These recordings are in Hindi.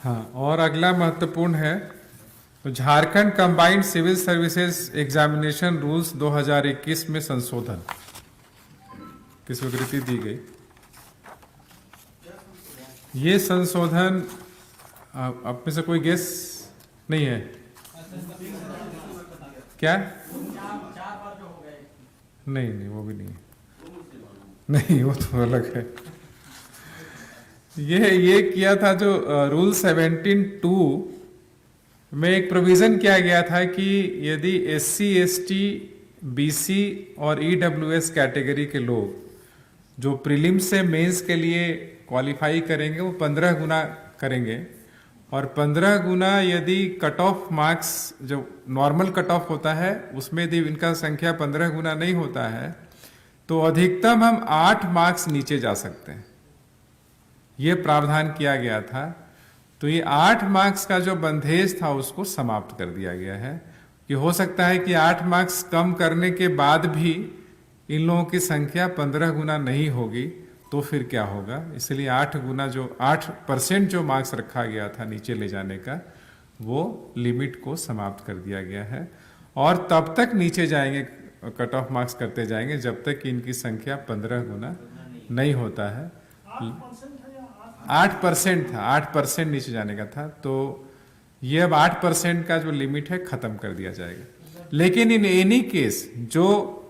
हाँ, और अगला महत्वपूर्ण है तो Jharkhand combined civil services examination rules 2021 में संशोधन की स्वीकृति दी गई। ये संशोधन आप में से कोई गेस नहीं है क्या? नहीं, वो भी नहीं है। नहीं, वो तो अलग है। ये किया था जो रूल 17(2) में एक प्रोविजन किया गया था कि यदि SC, ST, BC और EWS कैटेगरी के लोग जो प्रीलिम्स से मेंस के लिए क्वालिफाई करेंगे वो 15 गुना करेंगे, और 15 गुना यदि कट ऑफ मार्क्स जो नॉर्मल कट ऑफ होता है उसमें यदि इनका संख्या 15 गुना नहीं होता है तो अधिकतम हम 8 मार्क्स नीचे जा सकते हैं। ये प्रावधान किया गया था। तो ये 8 मार्क्स का जो बंधेज था उसको समाप्त कर दिया गया है कि हो सकता है कि 8 मार्क्स कम करने के बाद भी इन लोगों की संख्या 15 गुना नहीं होगी तो फिर क्या होगा। इसलिए 8% जो मार्क्स रखा गया था नीचे ले जाने का वो लिमिट को समाप्त कर दिया गया है, और तब तक नीचे जाएंगे, कट ऑफ मार्क्स करते जाएंगे जब तक कि इनकी संख्या 15 गुना नहीं होता है। 8% था, 8% नीचे जाने का था। तो ये अब 8% का जो लिमिट है खत्म कर दिया जाएगा। लेकिन इन एनी केस जो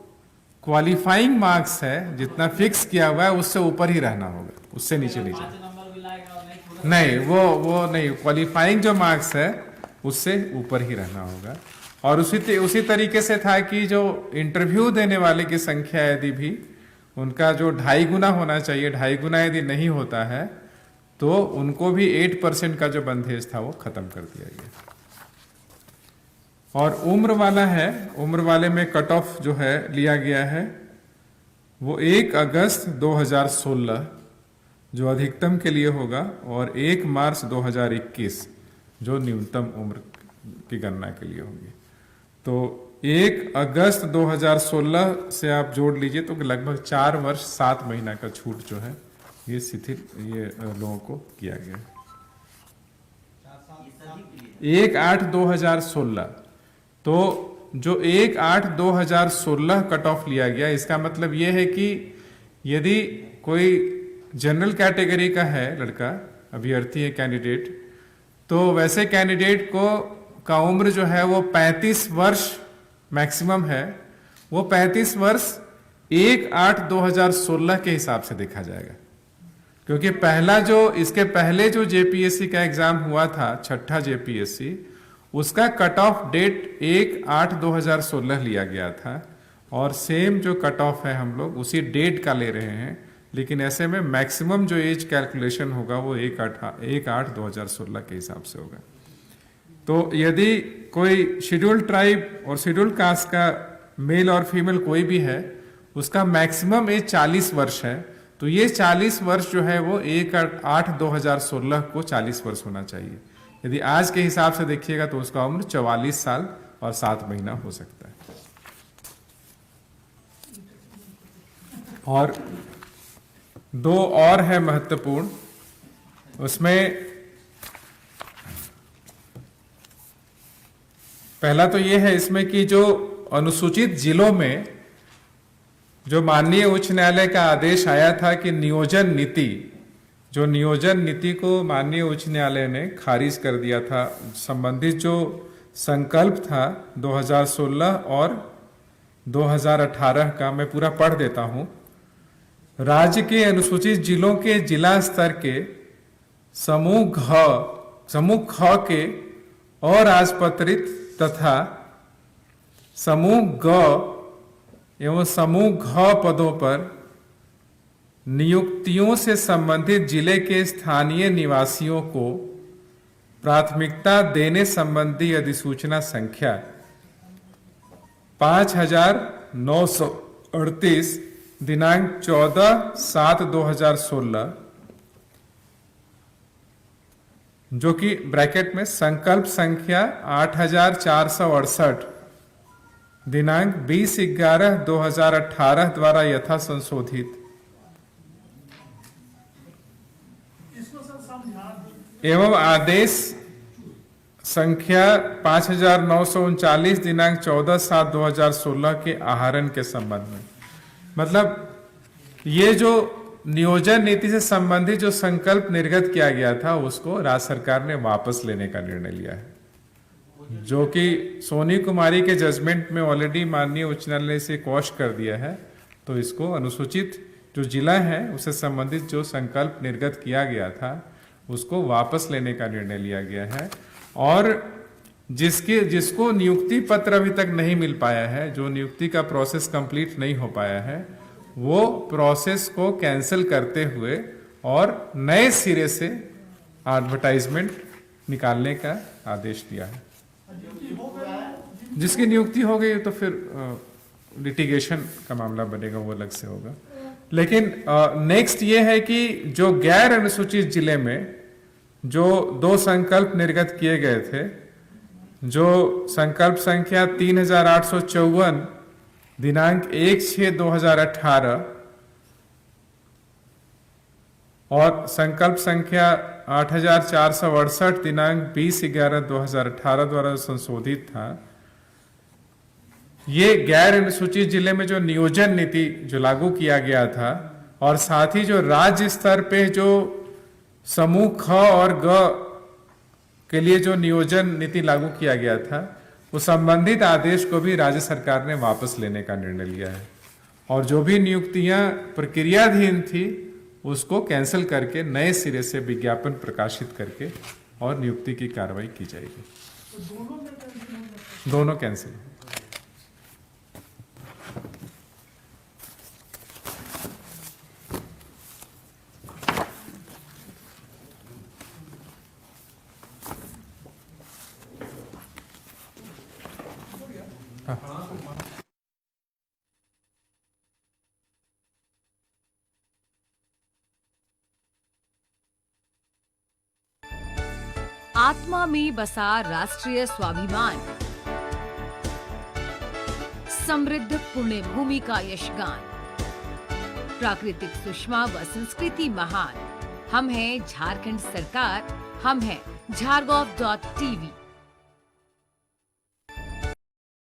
क्वालिफाइंग मार्क्स है जितना फिक्स किया हुआ है उससे ऊपर ही रहना होगा, उससे नीचे नहीं जाए। नहीं, वो नहीं, क्वालिफाइंग जो मार्क्स है उससे ऊपर ही रहना होगा। और उसी तरीके से था कि जो इंटरव्यू देने वाले की संख्या यदि भी उनका जो 2.5 गुना होना चाहिए, 2.5 गुना यदि नहीं होता है तो उनको भी 8% का जो बंधेज था वो खत्म कर दिया गया। और उम्र वाला है, उम्र वाले में कट ऑफ जो है लिया गया है वो 1 अगस्त 2016 जो अधिकतम के लिए होगा, और 1 मार्च 2021 जो न्यूनतम उम्र की गणना के लिए होगी। तो 1 अगस्त 2016 से आप जोड़ लीजिए तो लगभग 4 वर्ष 7 महीना का छूट जो है ये शिथिल लोगों को किया गया। 1/8/2016 तो जो 1/8/2016 कट ऑफ लिया गया, इसका मतलब ये है कि यदि कोई जनरल कैटेगरी का है लड़का, अभ्यर्थी है, कैंडिडेट, तो वैसे कैंडिडेट का उम्र जो है वो 35 वर्ष मैक्सिमम है। वो 35 वर्ष 1/8/2016 के हिसाब से देखा जाएगा, क्योंकि इसके पहले जो JPSC का एग्जाम हुआ था, 6ठा JPSC, उसका कट ऑफ डेट 1/8/2016 लिया गया था, और सेम जो कट ऑफ है हम लोग उसी डेट का ले रहे हैं। लेकिन ऐसे में मैक्सिमम जो एज कैलकुलेशन होगा वो 1/8/2016 के हिसाब से होगा। तो यदि कोई शेड्यूल ट्राइब और शेड्यूल कास्ट का मेल और फीमेल कोई भी है, उसका मैक्सिमम एज 40 वर्ष है, तो ये 40 वर्ष जो है वो 1/8/2016 को 40 वर्ष होना चाहिए। यदि आज के हिसाब से देखिएगा तो उसका उम्र 44 साल और 7 महीना हो सकता है। और 2 और है महत्वपूर्ण, उसमें पहला तो ये है इसमें कि जो अनुसूचित जिलों में जो माननीय उच्च न्यायालय का आदेश आया था कि नियोजन नीति को माननीय उच्च न्यायालय ने खारिज कर दिया था। संबंधित जो संकल्प था 2016 और 2018 का, मैं पूरा पढ़ देता हूं। राज्य के अनुसूचित जिलों के जिला स्तर के समूह ख के अराजपत्रित तथा समूह ग एवं समूह घ पदों पर नियुक्तियों से संबंधित जिले के स्थानीय निवासियों को प्राथमिकता देने संबंधी अधिसूचना संख्या 5938 दिनांक 14/7/2016, जो कि ब्रैकेट में संकल्प संख्या 8468 दिनांक 20/11/2018 द्वारा यथा संशोधित। इसको सर समझा एवं आदेश संख्या 5939 दिनांक 14/7/2016 के आहरण के संबंध में। मतलब ये जो नियोजन नीति से संबंधित जो संकल्प निर्गत किया गया था उसको राज्य सरकार ने वापस लेने का निर्णय लिया है, जो कि सोनी कुमारी के जजमेंट में ऑलरेडी माननीय उच्च न्यायालय से क्वॉश कर दिया है। तो इसको अनुसूचित जो जिला है उससे संबंधित जो संकल्प निर्गत किया गया था उसको वापस लेने का निर्णय लिया गया है। और जिसको नियुक्ति पत्र अभी तक नहीं मिल पाया है, जो नियुक्ति का प्रोसेस कंप्लीट नहीं हो पाया है, वो प्रोसेस को कैंसिल करते हुए और नए सिरे से एडवर्टाइजमेंट निकालने का आदेश दिया है। जिसकी नियुक्ति हो गई तो फिर लिटिगेशन का मामला बनेगा, वो अलग से होगा। लेकिन नेक्स्ट ये है कि जो गैर अनुसूचित जिले में जो 2 संकल्प निर्गत किए गए थे, जो संकल्प संख्या 3854 दिनांक 1/6/2018 और संकल्प संख्या 8468 दिनांक 20/11/2018 द्वारा संशोधित था। ये गैर अनुसूचित जिले में जो नियोजन नीति जो लागू किया गया था और साथ ही जो राज्य स्तर पे जो समूह ख और ग के लिए जो नियोजन नीति लागू किया गया था, वो संबंधित आदेश को भी राज्य सरकार ने वापस लेने का निर्णय लिया है। और जो भी नियुक्तियां प्रक्रियाधीन थी उसको कैंसिल करके नए सिरे से विज्ञापन प्रकाशित करके और नियुक्ति की कार्रवाई की जाएगी। दोनों कैंसिल। आत्मा में बसा राष्ट्रीय स्वाभिमान, समृद्ध पुण्य भूमि का यशगान, प्राकृतिक सुषमा व संस्कृति महान। हम हैं झारखंड सरकार, हम हैं झारगोव.tv।